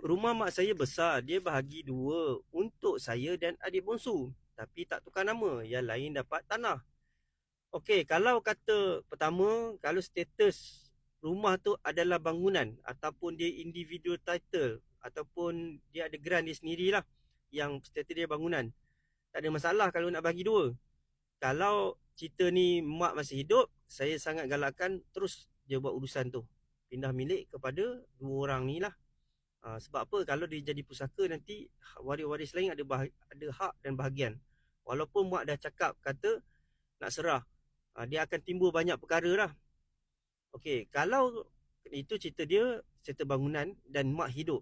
rumah mak saya besar, dia bahagi dua untuk saya dan adik bongsu. Tapi tak tukar nama, yang lain dapat tanah. Okey, kalau kata pertama, kalau status rumah tu adalah bangunan ataupun dia individual title ataupun dia ada grant dia sendirilah yang status dia bangunan, tak ada masalah kalau nak bagi dua. Kalau cerita ni mak masih hidup, saya sangat galakkan terus dia buat urusan tu. Pindah milik kepada dua orang ni lah. Sebab apa? Kalau dia jadi pusaka nanti waris-waris lain ada hak dan bahagian. Walaupun mak dah cakap kata nak serah, dia akan timbul banyak perkara lah. Okey, kalau itu cerita dia, cerita bangunan dan mak hidup.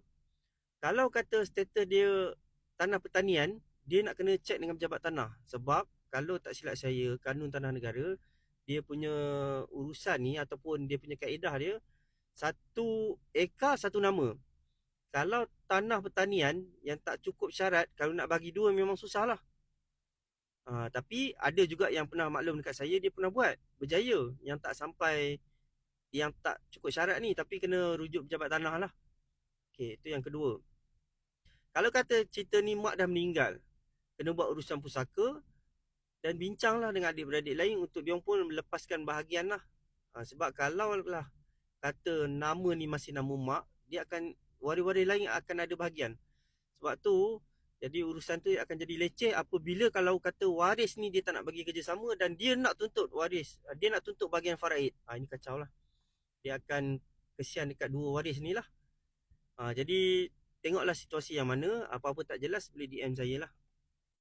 Kalau kata status dia tanah pertanian, dia nak kena check dengan pejabat tanah. Sebab kalau tak silap saya, kanun tanah negara, dia punya urusan ni ataupun dia punya kaedah dia, satu ekar satu nama. Kalau tanah pertanian yang tak cukup syarat, kalau nak bagi dua memang susah lah. Tapi ada juga yang pernah maklum dekat saya, dia pernah buat, berjaya, yang tak sampai, yang tak cukup syarat ni, tapi kena rujuk pejabat tanah lah. Okay, itu yang kedua. Kalau kata cerita ni mak dah meninggal, kena buat urusan pusaka dan bincanglah dengan adik-beradik lain untuk dia pun melepaskan bahagian lah. Sebab kalau lah kata nama ni masih nama mak, dia akan, waris-waris lain akan ada bahagian. Sebab tu, jadi urusan tu akan jadi leceh apabila kalau kata waris ni dia tak nak bagi kerjasama dan dia nak tuntut waris, dia nak tuntut bahagian faraid. Ini kacau lah. Dia akan kesian dekat dua waris ni lah. Jadi tengoklah situasi yang mana, apa-apa tak jelas boleh DM saya lah.